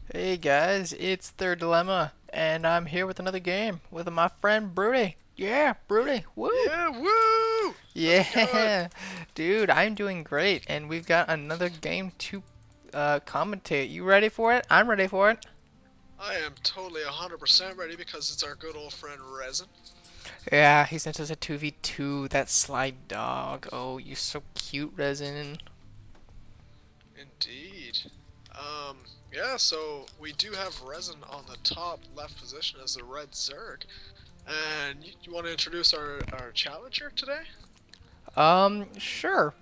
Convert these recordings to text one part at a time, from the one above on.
Hey guys, it's Third Dilemma, and I'm here with another game with my friend Broody. Yeah, Broody, woo! Yeah, woo! How's it going? Yeah, dude, I'm doing great, and we've got another game to commentate. You ready for it? I'm ready for it. I am totally 100% ready because it's our good old friend Resin. Yeah, he sent us a 2v2, that sly dog. Oh, you're so cute, Resin. Indeed. Um, yeah, so we do have Resin on the top left position as the red Zerg. And you want to introduce our challenger today? Sure.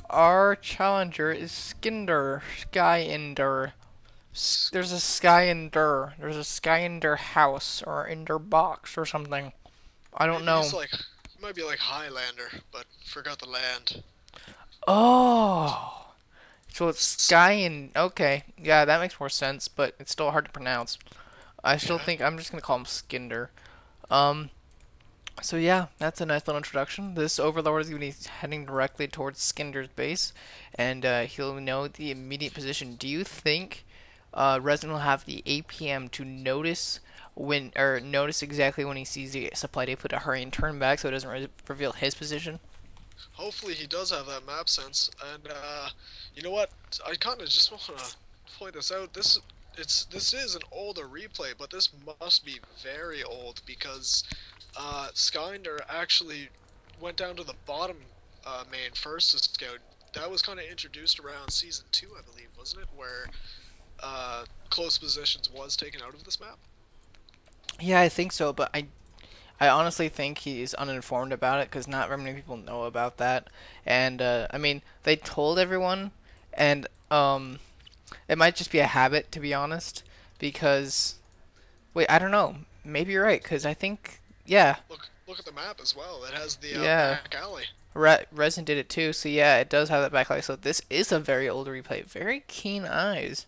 Our challenger is Skyender. There's a Skyender. There's a Skyender house or Ender box or something. I don't Maybe he's know. like, he might be like Highlander, but forgot the land. Oh, so it's Sky and okay, yeah, that makes more sense, but it's still hard to pronounce. I still Yeah, think I'm just gonna call him Skinder. Um, so yeah, that's a nice little introduction. This Overlord is gonna be heading directly towards Skinder's base, and he'll know the immediate position. Do you think Resin will have the APM to notice when or notice exactly when he sees the supply depot to hurry and turn back so it doesn't reveal his position? hopefully he does have that map sense. And you know what? I kind of just want to point this out. This is an older replay, but this must be very old because Skynder actually went down to the bottom main first to scout. That was kind of introduced around season 2, I believe, wasn't it? Where close positions was taken out of this map. Yeah, I think so, but I honestly think he's uninformed about it because not very many people know about that. And I mean, they told everyone, and it might just be a habit to be honest. Because wait, I don't know. Maybe you're right because I think yeah, Look at the map as well. It has the yeah. back alley. Resin did it too, so yeah, it does have that backlight. So this is a very old replay. Very keen eyes.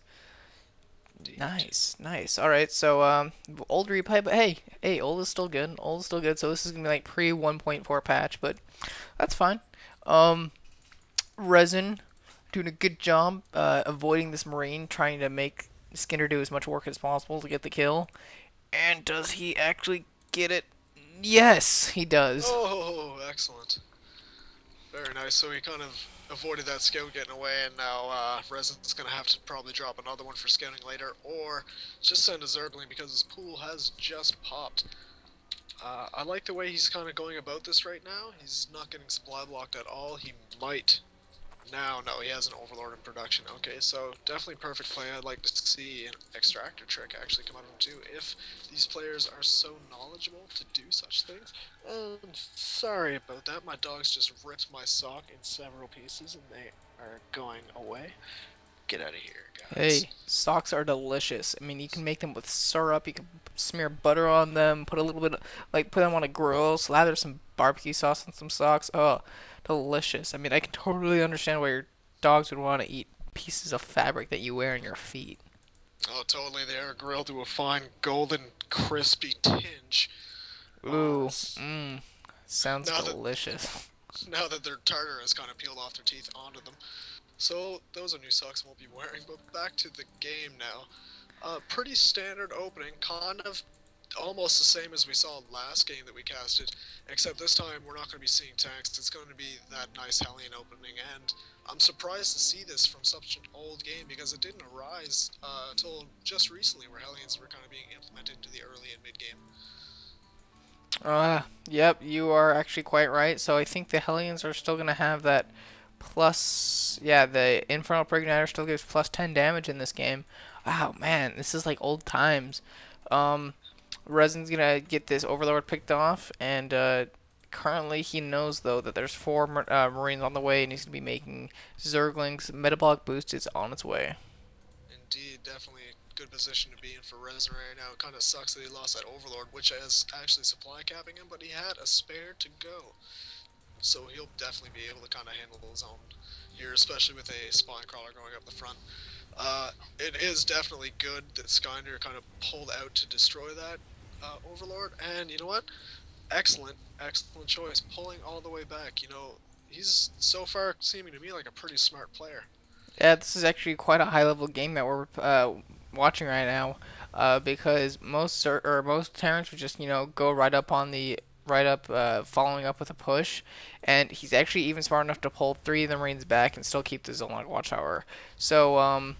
Indeed. Nice, nice. All right, so old replay, but hey, old is still good. Old is still good. So this is gonna be like pre 1.4 patch, but that's fine. Um, Resin doing a good job avoiding this marine, trying to make Skinner do as much work as possible to get the kill. And does he actually get it? Yes, he does. Oh, excellent. Very nice. So he kind of avoided that scout getting away, and now Resin's going to have to probably drop another one for scouting later, or just send a Zergling because his pool has just popped. I like the way he's kind of going about this right now. He's not getting supply blocked at all. He might now. No, he has an Overlord in production. Okay, so definitely perfect play. I'd like to see an Extractor trick actually come out of him too, if these players are so knowledgeable to do such things. Sorry about that. My dogs just ripped my sock in several pieces and they are going away. Get out of here, guys. Hey, socks are delicious. I mean, you can make them with syrup. You can smear butter on them. Put a little bit, like, put them on a grill. Slather some barbecue sauce on some socks. Oh, delicious. I mean, I can totally understand why your dogs would want to eat pieces of fabric that you wear on your feet. Oh, totally. They are grilled to a fine golden, crispy tinge. Ooh, S- sounds now that delicious. now that their tartar has kind of peeled off their teeth onto them. So those are new socks I won't be wearing. But back to the game now. Pretty standard opening, kind of almost the same as we saw last game that we casted, except this time we're not going to be seeing tanks. It's going to be that nice Hellion opening, and I'm surprised to see this from such an old game because it didn't arise until just recently, where Hellions were kind of being implemented into the early and mid game. Yep, you are actually quite right. So I think the Hellions are still gonna have that plus. Yeah, the Infernal Pregnator still gives plus 10 damage in this game. Wow, man, this is like old times. Um, Resin's gonna get this Overlord picked off, and currently he knows though that there's four Marines on the way, and he's gonna be making Zerglings. Metabolic boost is on its way. Indeed, definitely a good position to be in for Resin right now. It kind of sucks that he lost that Overlord, which is actually supply capping him, but he had a spare to go. So he'll definitely be able to kind of handle his own here, especially with a spine crawler going up the front. It is definitely good that Skynder kind of pulled out to destroy that Overlord, and you know what? Excellent, excellent choice, pulling all the way back. You know, he's so far seeming to me like a pretty smart player. Yeah, this is actually quite a high level game that we're watching right now, because most Terrans would just go right up on the right up, following up with a push, and he's actually even smart enough to pull three of the Marines back and still keep the Zolok Watchtower. So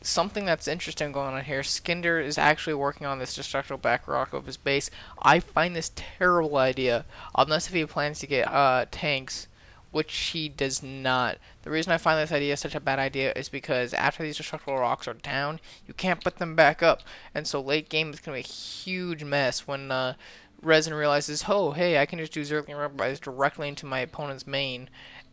something that's interesting going on here. Skinder is actually working on this destructible back rock of his base. I find this terrible idea, unless if he plans to get tanks, which he does not. The reason I find this idea such a bad idea is because after these destructible rocks are down, you can't put them back up, and so late game is going to be a huge mess when Resin realizes, oh hey, I can just do Zergling Rebels directly into my opponent's main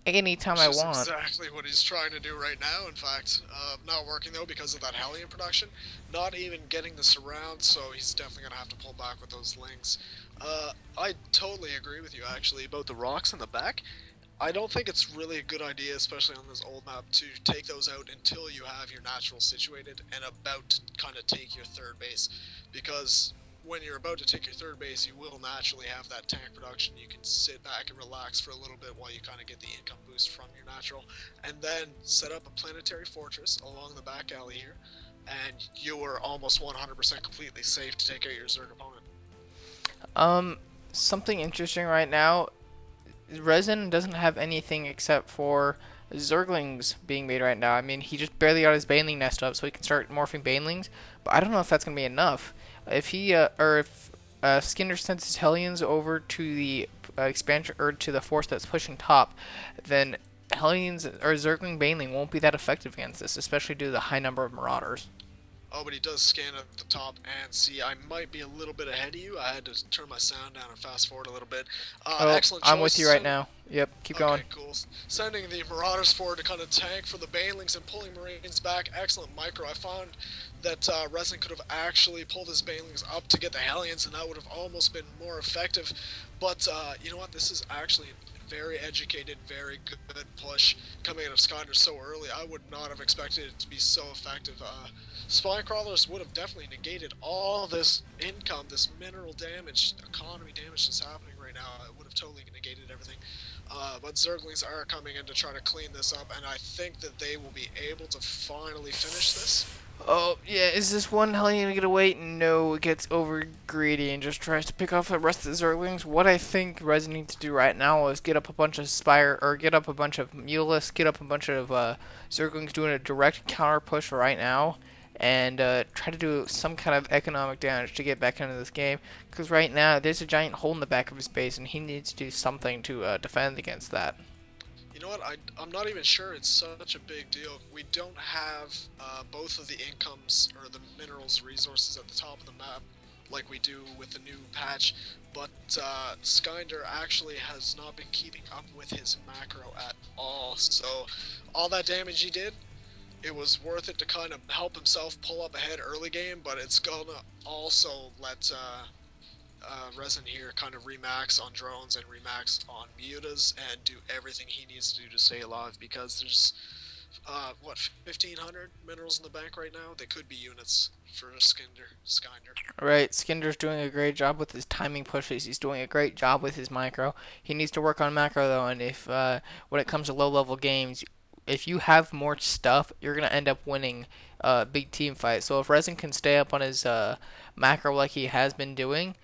anytime Which I is want. exactly what he's trying to do right now, in fact. Not working, though, because of that Hellion production. Not even getting the surround, so he's definitely going to have to pull back with those lings. I totally agree with you, actually, about the rocks in the back. I don't think it's really a good idea, especially on this old map, to take those out until you have your natural situated and about to kind of take your third base. Because when you're about to take your third base, you will naturally have that tank production. You can sit back and relax for a little bit while you kind of get the income boost from your natural, and then set up a planetary fortress along the back alley here, and you are almost 100% completely safe to take out your Zerg opponent. Um, Something interesting right now. Resin doesn't have anything except for Zerglings being made right now. I mean, he just barely got his Baneling nest up, so he can start morphing Banelings. But I don't know if that's gonna be enough. If he or if Skinner sends his Hellions over to the expansion or to the force that's pushing top, then Hellions or Zergling Baneling won't be that effective against this, especially due to the high number of Marauders. Oh, but he does scan at the top and see. I might be a little bit ahead of you. I had to turn my sound down and fast forward a little bit. Oh, Excellent I'm choice. with you right now. Yep, keep Okay, going. cool. Sending the Marauders forward to kind of tank for the Banelings and pulling Marines back. Excellent micro. I found that Resin could have actually pulled his Banelings up to get the Hellions, and that would have almost been more effective. But you know what? This is actually a very educated, very good push coming out of Skyner so early. I would not have expected it to be so effective. Spine Crawlers would have definitely negated all this income, this mineral damage, economy damage that's happening right now. It would have totally negated everything. But Zerglings are coming in to try to clean this up, and I think that they will be able to finally finish this. Oh, yeah, is this one Hellion gonna get away? No, it gets over greedy and just tries to pick off the rest of the Zerglings. What I think Resin needs to do right now is get up a bunch of Spire, or get up a bunch of Mulists, get up a bunch of Zerglings doing a direct counter push right now, and try to do some kind of economic damage to get back into this game. Because right now, there's a giant hole in the back of his base, and he needs to do something to defend against that. You know what? I'm not even sure it's such a big deal. We don't have both of the incomes or the minerals resources at the top of the map like we do with the new patch, but Skynder actually has not been keeping up with his macro at all. So all that damage he did, it was worth it to kind of help himself pull up ahead early game, but it's gonna also let Resin here kind of remax on drones and remax on mutas and do everything he needs to do to stay alive, because there's what, 1,500 minerals in the bank right now. They could be units for Skynder. Right, Skinner's doing a great job with his timing pushes. He's doing a great job with his micro. He needs to work on macro though, and if when it comes to low level games, if you have more stuff, you're gonna end up winning big team fights. So if Resin can stay up on his macro like he has been doing,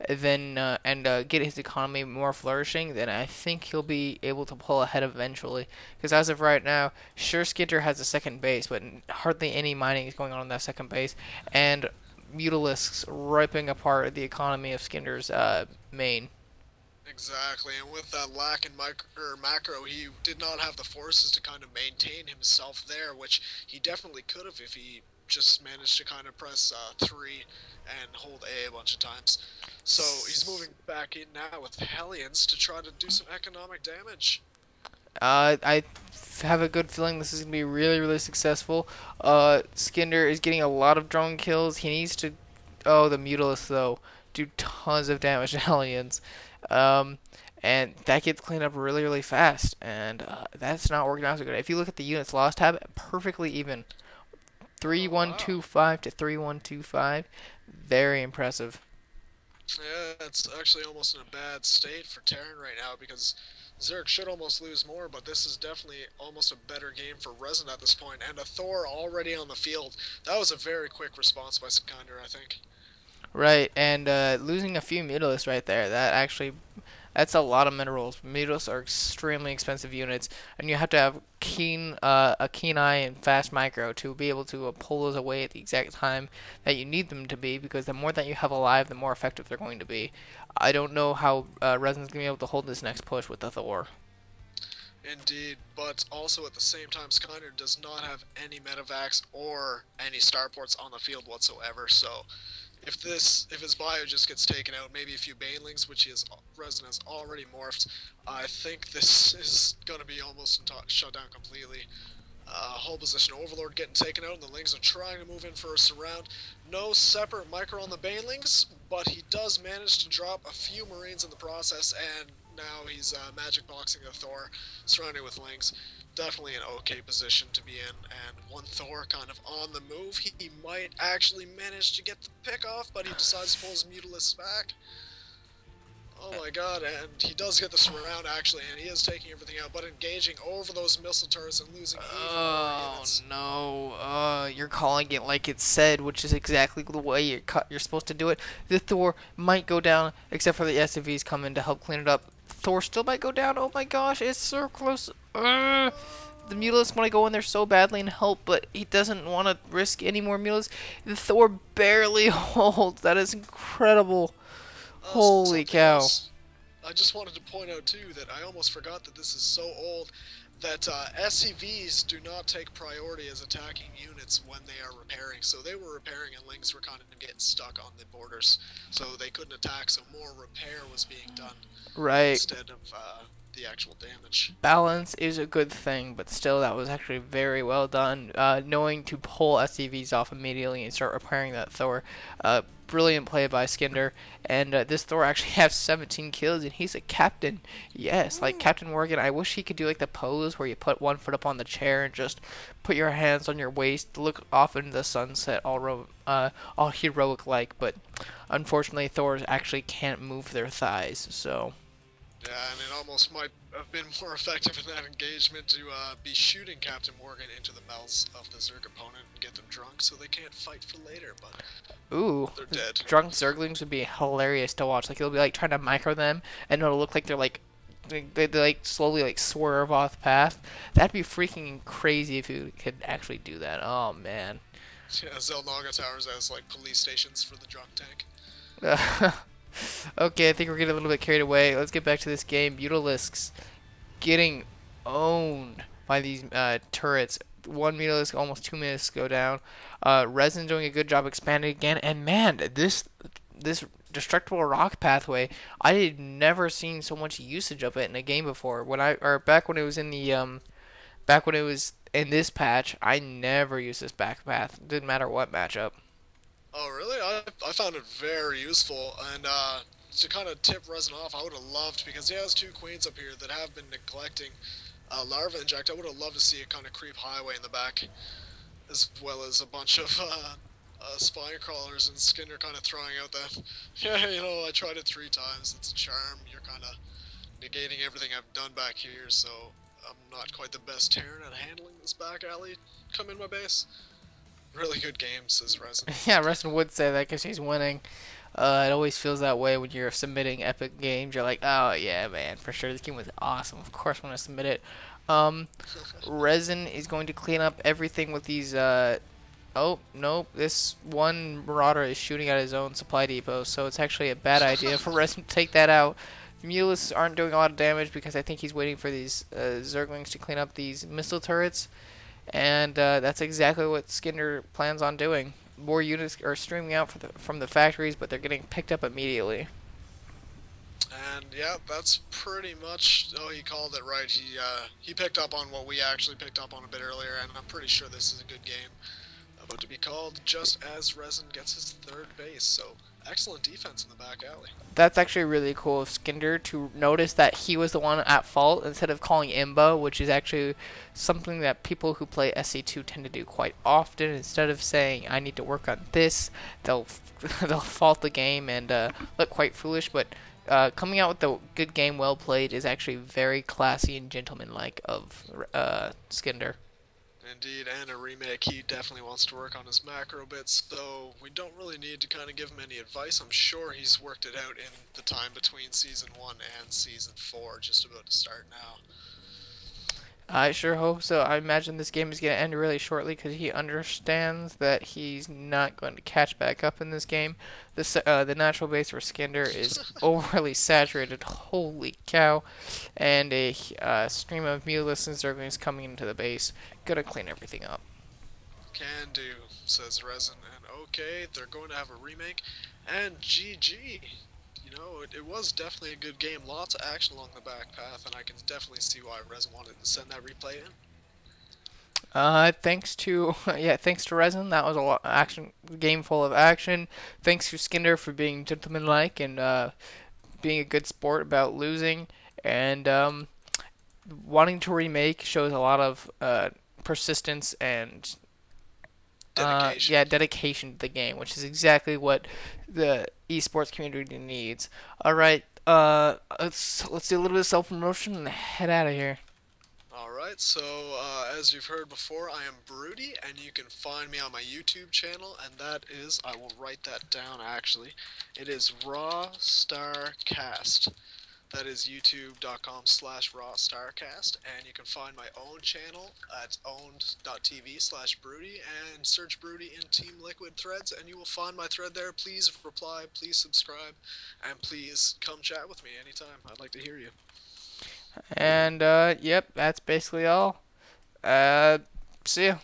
then and get his economy more flourishing, then I think he'll be able to pull ahead eventually. Because as of right now, sure Skitter has a second base, but hardly any mining is going on in that second base, and Mutalisks ripping apart the economy of Skinner's main. Exactly, and with that lack in macro, he did not have the forces to kind of maintain himself there, which he definitely could have if he just managed to kind of press 3 and hold A bunch of times. So he's moving back in now with Hellions to try to do some economic damage. I have a good feeling this is gonna be really, really successful. Skinner is getting a lot of drone kills. He needs to. Oh, the Mutalisk though do tons of damage to Hellions. Um, and that gets cleaned up really, really fast. And that's not working out so good. If you look at the units lost tab, perfectly even. Oh wow. 3125 to 3125. Very impressive. Yeah, it's actually almost in a bad state for Terran right now because Zerg should almost lose more, but this is definitely almost a better game for Resin at this point, and a Thor already on the field. That was a very quick response by Skynder, I think. Right, and losing a few mutalisks right there, that's a lot of minerals. Minerals are extremely expensive units, and you have to have a keen eye and fast micro to be able to pull those away at the exact time that you need them to be. Because the more that you have alive, the more effective they're going to be. I don't know how Resin's gonna be able to hold this next push with the Thor. Indeed, but also at the same time, Skyner does not have any medevacs or any starports on the field whatsoever. So, if his bio just gets taken out, maybe a few banelings, which Resin has already morphed, I think this is gonna be almost shut down completely. Whole position Overlord getting taken out, and the Lings are trying to move in for a surround. No separate micro on the Banelings, but he does manage to drop a few Marines in the process, and now he's magic boxing a Thor, surrounding with Lings. Definitely an okay position to be in, and one Thor kind of on the move. He might actually manage to get the pick off, but he decides to pull his Mutalisks back. Oh my god, and he does get the surround actually, and he is taking everything out, but engaging over those missile turrets and losing even more Oh units. no! You're calling it like it's said, which is exactly the way you're supposed to do it. The Thor might go down, except for the SUVs come in to help clean it up. Thor still might go down. Oh my gosh, it's so close. The Mutalisks want to go in there so badly and help, but he doesn't want to risk any more Mutalisks. The Thor barely holds. That is incredible. Holy Something cow! else I just wanted to point out too that I almost forgot that this is so old that SCVs do not take priority as attacking units when they are repairing. So they were repairing and Lings were kind of getting stuck on the borders, so they couldn't attack. So more repair was being done Right. instead of the actual damage. Balance is a good thing, but still, that was actually very well done. Knowing to pull SCVs off immediately and start repairing that Thor. Brilliant play by Skinder. And this Thor actually has 17 kills, and he's a captain. Yes, like Captain Morgan. I wish he could do like the pose where you put one foot up on the chair and just put your hands on your waist, look off into the sunset, all heroic like. But unfortunately, Thors actually can't move their thighs, so. Yeah, and it almost might have been more effective in that engagement to be shooting Captain Morgan into the mouths of the Zerg opponent and get them drunk so they can't fight for later, but Ooh, they're dead. drunk Zerglings would be hilarious to watch. Like it'll be like trying to micro them, and it'll look like they're like they like slowly like swerve off the path. That'd be freaking crazy if you could actually do that. Oh man. Yeah, Zelnaga towers as like police stations for the drunk tank. Okay, I think we're getting a little bit carried away. Let's get back to this game. Butalisks getting owned by these turrets. One Mutalisk, almost 2 minutes go down. Resin doing a good job expanding again. And man, this destructible rock pathway, I had never seen so much usage of it in a game before. Back when it was in the back when it was in this patch, I never used this back path. Didn't matter what matchup. Oh, really? I found it very useful, and to kind of tip Resin off, I would have loved, because he has two queens up here that have been neglecting Larva Inject, I would have loved to see it kind of creep highway in the back, as well as a bunch of spine crawlers, and Skinner kind of throwing out the, yeah, you know, I tried it 3 times, it's a charm, you're kind of negating everything I've done back here, so I'm not quite the best Terran at handling this back alley. Come in my base. Really good game, says Resin. Yeah, Resin would say that because he's winning. It always feels that way when you're submitting epic games. You're like, oh yeah, man, for sure, this game was awesome. Of course, I'm gonna submit it. Um, Resin is going to clean up everything with these. Oh no, this one Marauder is shooting at his own supply depot, so it's actually a bad idea for Resin to take that out. The Mulists aren't doing a lot of damage because I think he's waiting for these Zerglings to clean up these missile turrets, and that's exactly what Skinner plans on doing. More units are streaming out from the factories, but they're getting picked up immediately. And yeah, that's pretty much. Oh, he called it right. He picked up on what we actually picked up on a bit earlier, and I'm pretty sure this is a good game. About to be called just as Resin gets his third base. So excellent defense in the back alley. That's actually really cool of Skinder to notice that he was the one at fault instead of calling Imbo, which is actually something that people who play SC2 tend to do quite often. Instead of saying, I need to work on this, they'll they'll fault the game and look quite foolish. But coming out with a good game well played is actually very classy and gentlemanlike of Skinder. Indeed, and a remake. He definitely wants to work on his macro bits, so we don't really need to kind of give him any advice. I'm sure he's worked it out in the time between season 1 and season 4, just about to start now. I sure hope so. I imagine this game is going to end really shortly because he understands that he's not going to catch back up in this game. The natural base for Skinder is overly saturated. Holy cow! And a stream of mutilus and zerglings coming into the base. Gonna clean everything up. Can do, says Resin, and okay, they're going to have a remake, and GG. You know, it was definitely a good game. Lots of action along the back path, and I can definitely see why Resin wanted to send that replay in. Thanks to thanks to Resin, that was a lot action game full of action. Thanks to Skinner for being gentlemanlike and being a good sport about losing, and wanting to remake shows a lot of persistence and Dedication. yeah, dedication to the game, which is exactly what the esports community needs. All right, let's do a little bit of self promotion and head out of here. Alright, so as you've heard before, I am Broody, and you can find me on my YouTube channel, and that is, I will write that down actually, it is Raw Star Cast. That is youtube.com/rawstarcast, and you can find my own channel at owned.tv/Broody, and search Broody in Team Liquid threads, and you will find my thread there. Please reply, please subscribe, and please come chat with me anytime. I'd like to hear you. And yep, that's basically all. See ya.